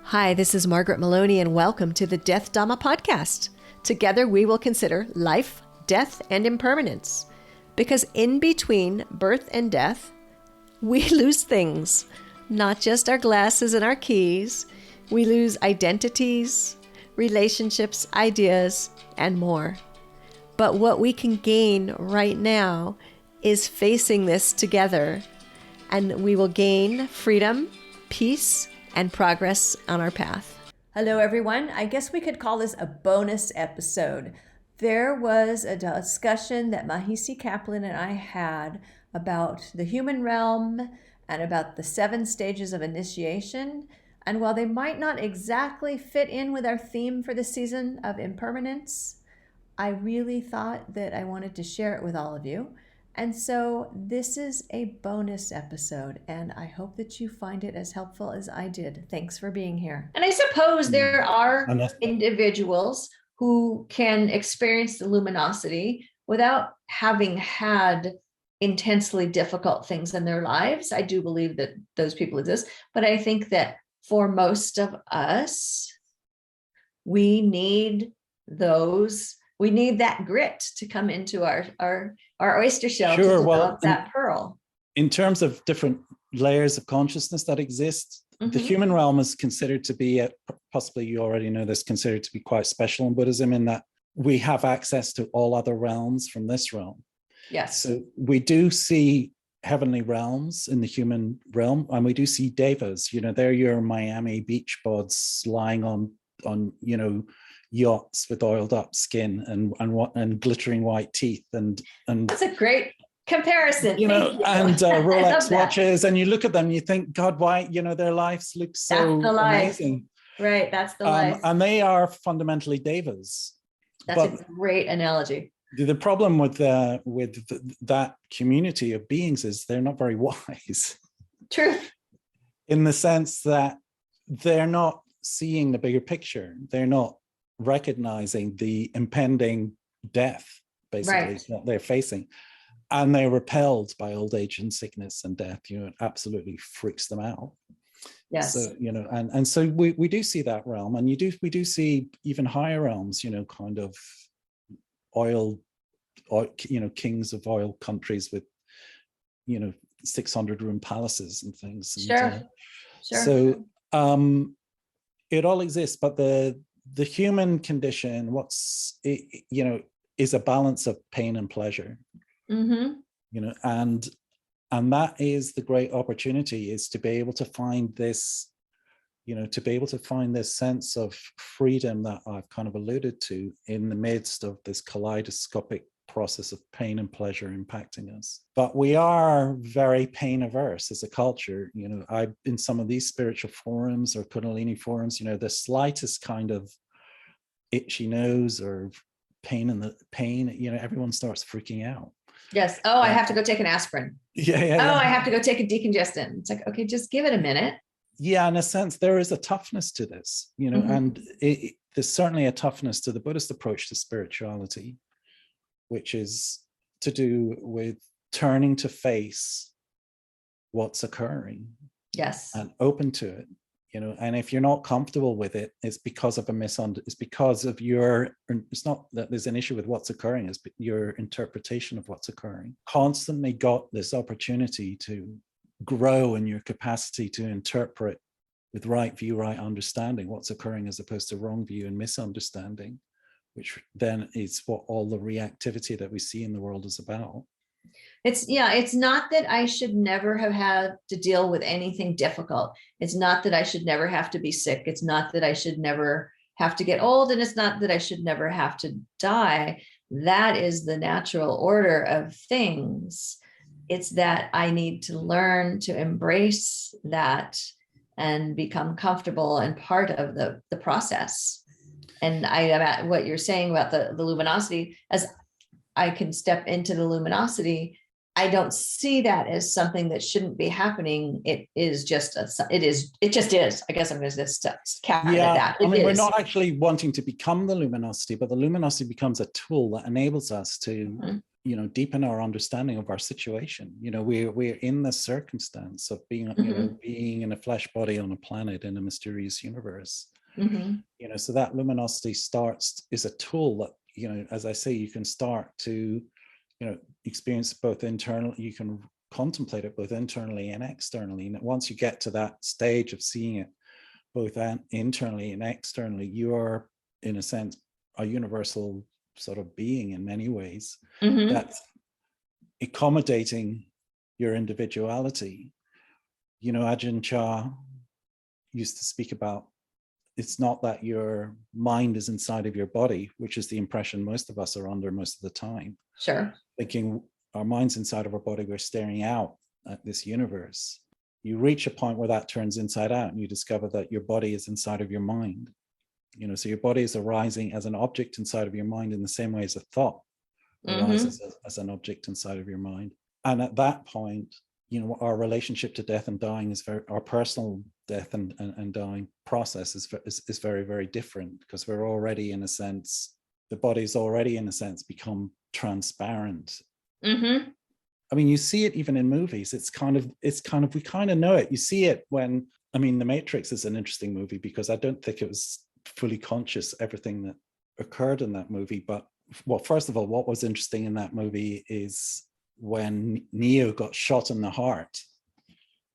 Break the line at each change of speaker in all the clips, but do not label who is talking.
Hi, this is Margaret Meloni, and welcome to the Death Dhamma Podcast. Together we will consider life, death, and impermanence. Because in between birth and death, we lose things. Not just our glasses and our keys. We lose identities, relationships, ideas, and more. But what we can gain right now is facing this together, and we will gain freedom, peace, and progress on our path. Hello, everyone. I guess we could call this a bonus episode. There was a discussion that Mahesi Caplan and I had about the human realm and about the 7 stages of initiation. And while they might not exactly fit in with our theme for the season of impermanence, I really thought that I wanted to share it with all of you. And so this is a bonus episode, and I hope that you find it as helpful as I did. Thanks for being here. And I suppose there are individuals who can experience the luminosity without having had intensely difficult things in their lives. I do believe that those people exist, but I think that for most of us, we need that grit to come into our oyster shell to develop that pearl.
In terms of different layers of consciousness that exist, the human realm is considered to be, possibly you already know this, considered to be quite special in Buddhism in that we have access to all other realms from this realm.
Yes.
So we do see heavenly realms in the human realm, and we do see Devas. They're your Miami beach bods lying on yachts with oiled up skin and glittering white teeth and
that's a great comparison.
And Rolex watches, and you look at them, you think, God, why? Their lives look so amazing.
Right, that's the life.
And they are fundamentally Devas.
That's a great analogy.
The problem with that community of beings is they're not very wise.
Truth.
In the sense that they're not seeing the bigger picture. They're not recognizing the impending death, basically, that they're facing. And they're repelled by old age and sickness and death. It absolutely freaks them out.
Yes.
So, and so we do see that realm, and we do see even higher realms, kind of oil, kings of oil countries with, 600-room palaces and things.
Sure.
So it all exists, but the human condition, is a balance of pain and pleasure. And that is the great opportunity, is to be able to find this, sense of freedom that I've kind of alluded to in the midst of this kaleidoscopic process of pain and pleasure impacting us. But we are very pain averse as a culture. I've in some of these spiritual forums or Kundalini forums, the slightest kind of itchy nose or pain, everyone starts freaking out.
Yes. Oh, I have to go take an aspirin.
Yeah.
I have to go take a decongestant. It's like, okay, just give it a minute.
Yeah, in a sense, there is a toughness to this, and there's certainly a toughness to the Buddhist approach to spirituality, which is to do with turning to face what's occurring.
Yes.
And open to it, and if you're not comfortable with it, it's because of it's not that there's an issue with what's occurring, it's your interpretation of what's occurring. Constantly got this opportunity to grow in your capacity to interpret with right view, right understanding what's occurring, as opposed to wrong view and misunderstanding, which then is what all the reactivity that we see in the world is about.
It's not that I should never have had to deal with anything difficult. It's not that I should never have to be sick. It's not that I should never have to get old. And it's not that I should never have to die. That is the natural order of things. It's that I need to learn to embrace that and become comfortable and part of the process. And I am at what you're saying about the luminosity. As I can step into the luminosity, I don't see that as something that shouldn't be happening. It just is. I guess I'm going to just caveat that.
We're not actually wanting to become the luminosity, but the luminosity becomes a tool that enables us to deepen our understanding of our situation. We're in the circumstance of being, being in a flesh body on a planet in a mysterious universe. So that luminosity is a tool that, as I say, you can start to, experience both internal, you can contemplate it both internally and externally. And once you get to that stage of seeing it both internally and externally, you are, in a sense, a universal sort of being in many ways, that's accommodating your individuality. Ajahn Chah used to speak about, it's not that your mind is inside of your body, which is the impression most of us are under most of the time.
Sure.
Thinking our mind's inside of our body, we're staring out at this universe. You reach a point where that turns inside out and you discover that your body is inside of your mind. So your body is arising as an object inside of your mind in the same way as a thought arises as an object inside of your mind. And at that point, our relationship to death and dying our personal death and dying process is very, very different, because we're already, in a sense, the body's already, in a sense, become transparent. I mean, you see it even in movies. We kind of know it. You see it when, The Matrix is an interesting movie because I don't think it was fully conscious everything that occurred in that movie. But, well, first of all, what was interesting in that movie is when Neo got shot in the heart,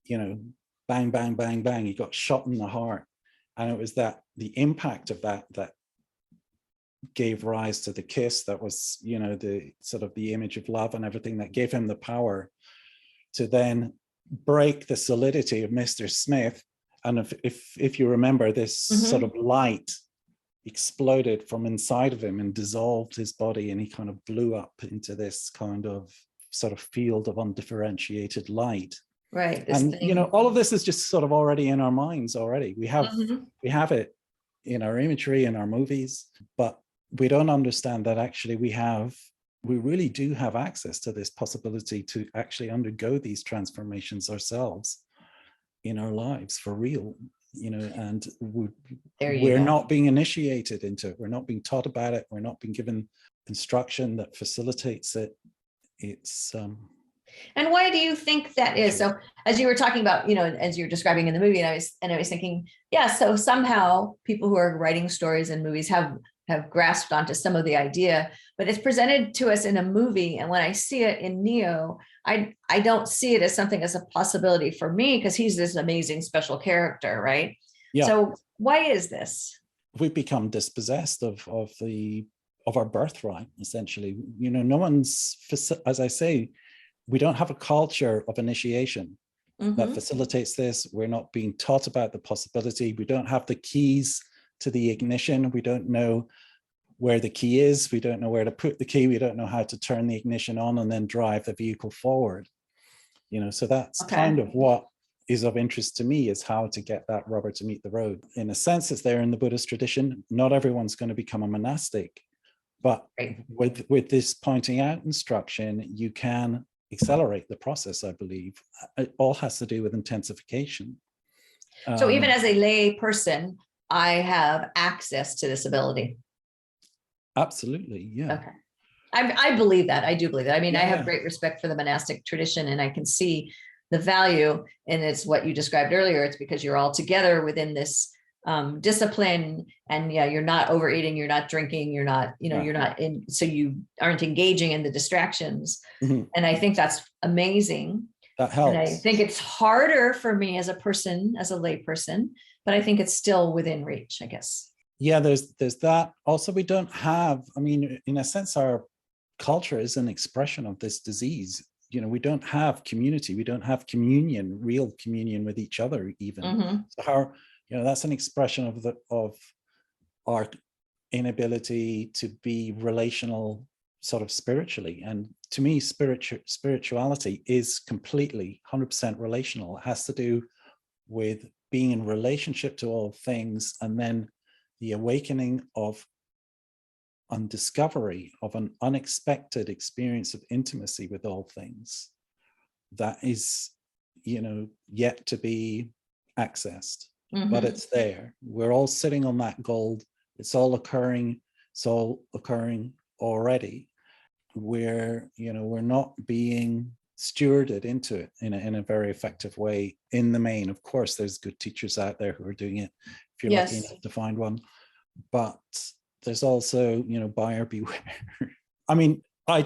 bang, bang, bang, bang, he got shot in the heart. And it was that the impact of that gave rise to the kiss. That was, the sort of the image of love and everything that gave him the power to then break the solidity of Mr. Smith. And if you remember, this sort of light exploded from inside of him and dissolved his body, and he kind of blew up into this kind of sort of field of undifferentiated light.
Right.
And all of this is just sort of already in our minds already. We have it in our imagery, in our movies, but we don't understand that actually we really do have access to this possibility to actually undergo these transformations ourselves in our lives for real, and we're not being initiated into it. We're not being taught about it. We're not being given instruction that facilitates it. It's
and why do you think that is? So as you were talking about, as you're describing in the movie, and I was thinking, so somehow people who are writing stories and movies have grasped onto some of the idea, but it's presented to us in a movie. And when I see it in Neo, I don't see it as something as a possibility for me, because he's this amazing special character, right? Yeah. So why is this?
We've become dispossessed of our birthright, essentially. No one's, as I say, we don't have a culture of initiation that facilitates this. We're not being taught about the possibility. We don't have the keys to the ignition. We don't know where the key is. We don't know where to put the key. We don't know how to turn the ignition on and then drive the vehicle forward. So that's kind of what is of interest to me, is how to get that rubber to meet the road. In a sense, it's there in the Buddhist tradition. Not everyone's going to become a monastic, but with this pointing out instruction, you can accelerate the process, I believe. It all has to do with intensification.
So even as a lay person, I have access to this ability.
Absolutely, yeah.
Okay. I believe that. I do believe that. I have great respect for the monastic tradition, and I can see the value, and it's what you described earlier. It's because you're all together within this discipline, and you're not overeating, you're not drinking, you're not, you're not in, so you aren't engaging in the distractions. And I think that's amazing.
That helps.
And I think it's harder for me as a person, as a lay person, but I think it's still within reach, I guess.
Yeah, there's that. Also, we don't have, in a sense, our culture is an expression of this disease. We don't have community. We don't have communion, real communion with each other even. So how, that's an expression of our inability to be relational sort of spiritually. And to me, spirituality is completely 100% relational. It has to do with being in relationship to all things, and then the awakening of and discovery of an unexpected experience of intimacy with all things that is, yet to be accessed, but it's there. We're all sitting on that gold. It's all occurring already. we're not being stewarded into it in a very effective way in the main. Of course, there's good teachers out there who are doing it, if you're lucky enough to find one. But there's also, buyer beware. I mean, I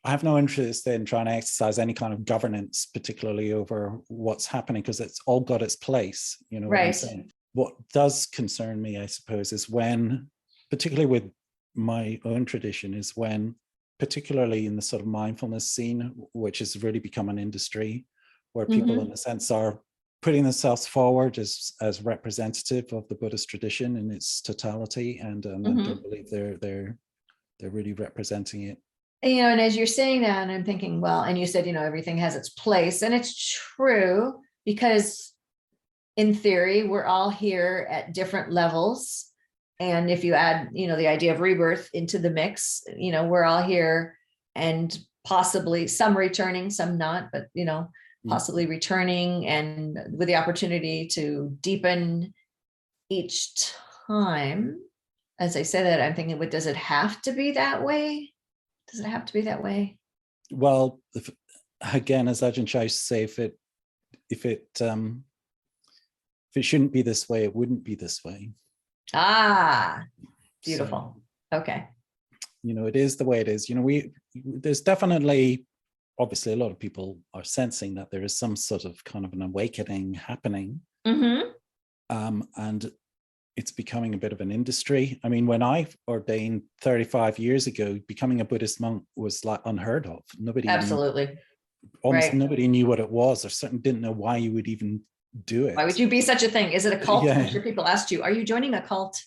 have no interest in trying to exercise any kind of governance, particularly over what's happening, because it's all got its place. You know what I'm saying? What does concern me, I suppose, is when, particularly with my own tradition, is when, particularly in the sort of mindfulness scene, which has really become an industry, where people, in a sense, are putting themselves forward as representative of the Buddhist tradition in its totality, and I don't believe they're really representing it.
And as you're saying that, and I'm thinking, well, and you said, everything has its place, and it's true, because in theory, we're all here at different levels. And if you add, the idea of rebirth into the mix, we're all here, and possibly some returning, some not, but, possibly returning, and with the opportunity to deepen each time. As I say that, I'm thinking, does it have to be that way? Does it have to be that way?
Well, again, as Ajahn Chah used to say, if it shouldn't be this way, it wouldn't be this way.
Ah, beautiful. So, okay.
It is the way it is. There's definitely, obviously, a lot of people are sensing that there is some sort of kind of an awakening happening. And it's becoming a bit of an industry. I mean, when I ordained 35 years ago, becoming a Buddhist monk was like unheard of. Nobody knew what it was, or certainly didn't know why you would even do it.
Why would you be such a thing? Is it a cult? Yeah. I'm sure people asked you, are you joining a cult?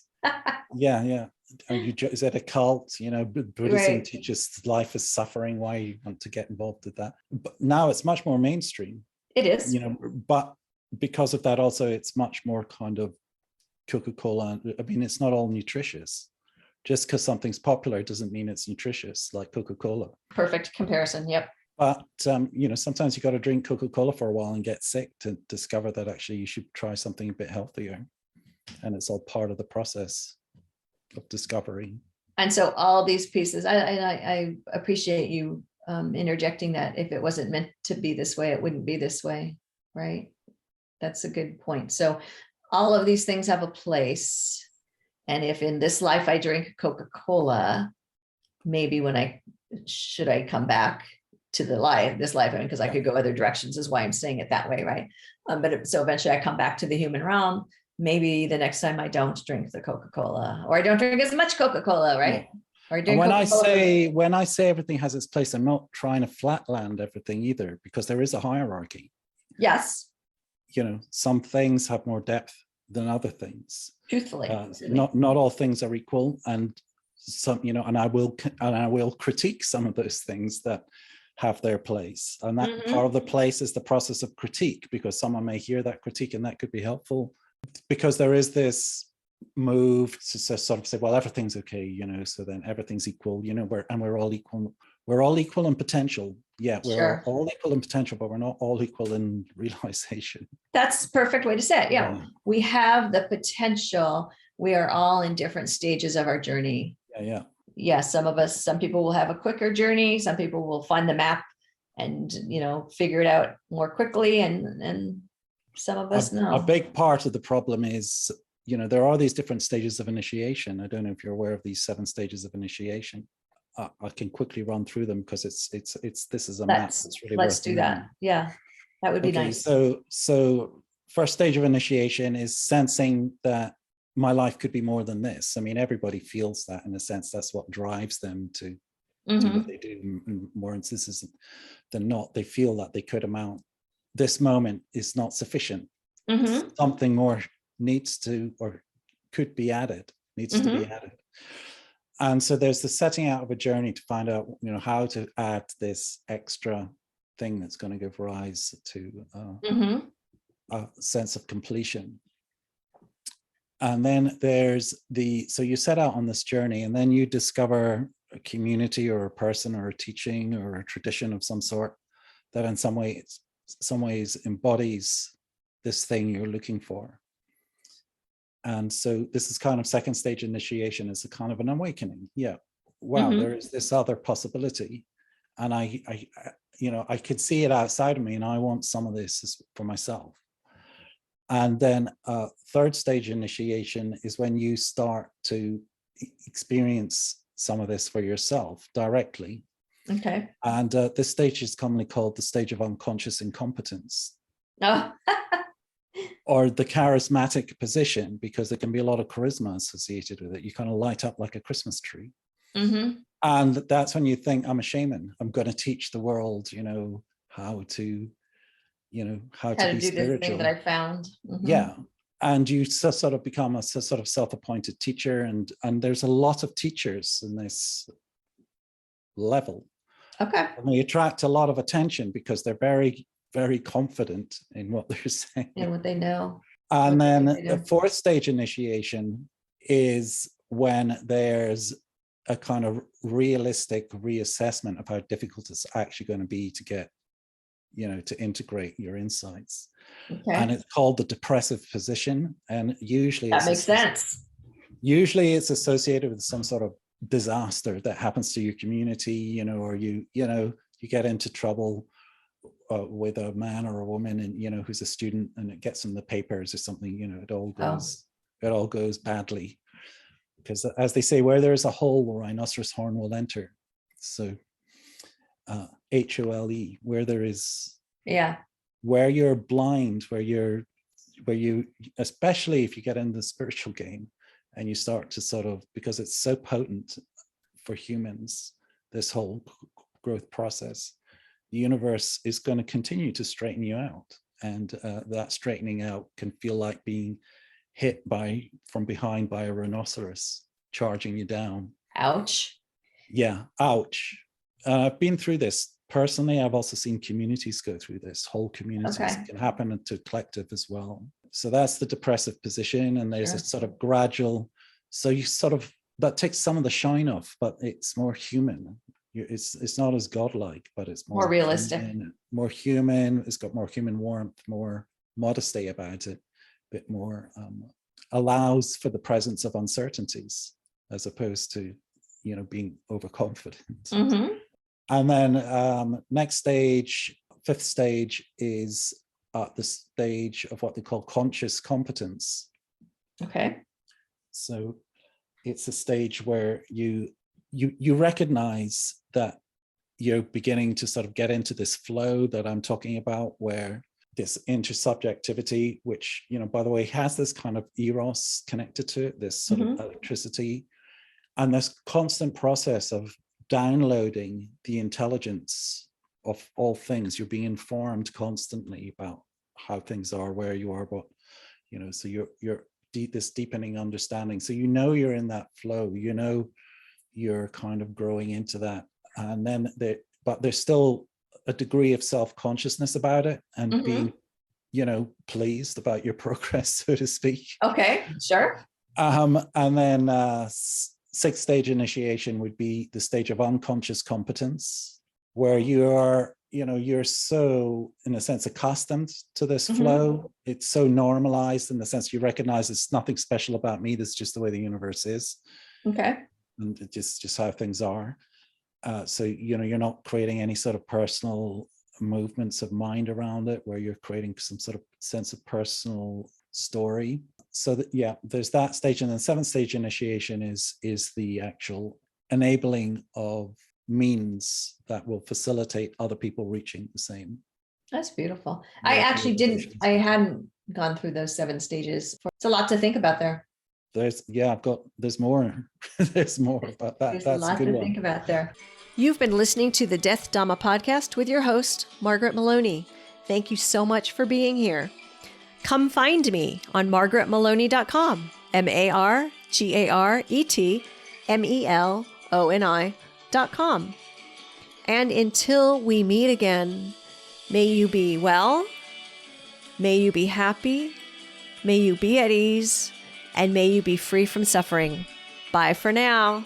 Yeah. Is it a cult? Buddhism teaches life is suffering. Why you want to get involved with that? But now it's much more mainstream.
It is.
But because of that, also, it's much more kind of Coca-Cola. I mean, it's not all nutritious. Just because something's popular doesn't mean it's nutritious, like Coca-Cola.
Perfect comparison. Yep.
But, sometimes you got to drink Coca-Cola for a while and get sick to discover that actually you should try something a bit healthier. And it's all part of the process of discovery. And
so all these pieces, I appreciate you interjecting that. If it wasn't meant to be this way, it wouldn't be this way, right? That's a good point. So all of these things have a place. And if in this life I drink Coca-Cola, maybe should I come back to this life, because I could go other directions, is why I'm saying it that way, right? So eventually I come back to the human realm. Maybe the next time I don't drink the Coca-Cola, or I don't drink as much Coca-Cola, right?
Yeah. Or when I say everything has its place, I'm not trying to flatland everything either, because there is a hierarchy.
Yes.
Some things have more depth than other things.
Truthfully,
not all things are equal, and some, and I will critique some of those things that have their place, and that part of the place is the process of critique, because someone may hear that critique and that could be helpful, because there is this move to sort of say, well, everything's okay, so then everything's equal, we're all equal. We're all equal in potential. Yeah, we're all equal in potential, but we're not all equal in realization.
That's a perfect way to say it. Yeah. We have the potential. We are all in different stages of our journey. Yeah. Some people will have a quicker journey. Some people will find the map and, figure it out more quickly. And some of us no.
A big part of the problem is, there are these different stages of initiation. I don't know if you're aware of these 7 stages of initiation. I can quickly run through them, because this is a map that's really
let's do that. Yeah, that would be nice.
So first stage of initiation is sensing that my life could be more than this. I mean, everybody feels that, in a sense. That's what drives them to do what they do. In more instances than not, they feel that they could amount. This moment is not sufficient. Something more needs to, or could be added, needs to be added. And so there's the setting out of a journey to find out, how to add this extra thing that's going to give rise to a sense of completion. And then there's so you set out on this journey, and then you discover a community or a person or a teaching or a tradition of some sort that in some ways embodies this thing you're looking for. And so this is kind of second stage initiation. It's a kind of an awakening. Yeah. wow, there is this other possibility. And I could see it outside of me, and I want some of this for myself. And then third stage initiation is when you start to experience some of this for yourself directly.
Okay.
And this stage is commonly called the stage of unconscious incompetence.
Oh.
Or the charismatic position, because there can be a lot of charisma associated with it. You kind of light up like a Christmas tree.
Mm-hmm.
And that's when you think, I'm a shaman. I'm going to teach the world, how to be
do
spiritual.
this thing that I found. Mm-hmm.
Yeah. And you sort of become a sort of self-appointed teacher. And there's a lot of teachers in this level.
Okay.
And they attract a lot of attention because they're very, very confident in what they're saying.
And what they know.
And then the fourth stage initiation is when there's a kind of realistic reassessment of how difficult it's actually going to be to get, to integrate your insights.
Okay.
And it's called the depressive position. And usually
that makes sense.
Usually it's associated with some sort of disaster that happens to your community, or you get into trouble with a man or a woman, and who's a student, and it gets in the papers or something. It all goes badly, because as they say, where there is a hole, the rhinoceros horn will enter. So HOLE, where there is, where you're blind, where you, especially if you get into the spiritual game and you start to sort of, because it's so potent for humans, this whole growth process, the universe is going to continue to straighten you out. And that straightening out can feel like being hit from behind by a rhinoceros charging you down.
Ouch.
Yeah, ouch. I've been through this personally. I've also seen communities go through this. Whole communities. It can happen to collective as well. So that's the depressive position. And there's a sort of gradual, so you sort of, that takes some of the shine off, but it's more human. It's not as godlike, but it's more
realistic,
more human. It's got more human warmth, more modesty about it, a bit more allows for the presence of uncertainties as opposed to being overconfident.
Mm-hmm.
And then next stage, fifth stage, is the stage of what they call conscious competence.
Okay.
So it's a stage where you recognize that you're beginning to sort of get into this flow that I'm talking about, where this intersubjectivity, which, by the way, has this kind of eros connected to it, this sort of electricity, and this constant process of downloading the intelligence of all things. You're being informed constantly about how things are, where you are, but, so you're this deepening understanding. So, you're in that flow, you're kind of growing into that. And then but there's still a degree of self-consciousness about it, and being, pleased about your progress, so to speak.
Okay, sure.
And then sixth stage initiation would be the stage of unconscious competence, where you're so, in a sense, accustomed to this flow. It's so normalized in the sense you recognize it's nothing special about me. That's just the way the universe is. Okay. And it's just how things are. So, you're not creating any sort of personal movements of mind around it, where you're creating some sort of sense of personal story. So there's that stage. And then seventh stage initiation is the actual enabling of means that will facilitate other people reaching the same.
That's beautiful. I hadn't gone through those 7 stages. It's a lot to think about there.
There's more. There's more about that.
There's
That's
a lot
good
to
one.
think about there. You've been listening to the Death Dhamma Podcast with your host, Margaret Meloni. Thank you so much for being here. Come find me on margaretmeloni.com, margaretmeloni.com. And until we meet again, may you be well, may you be happy, may you be at ease, and may you be free from suffering. Bye for now.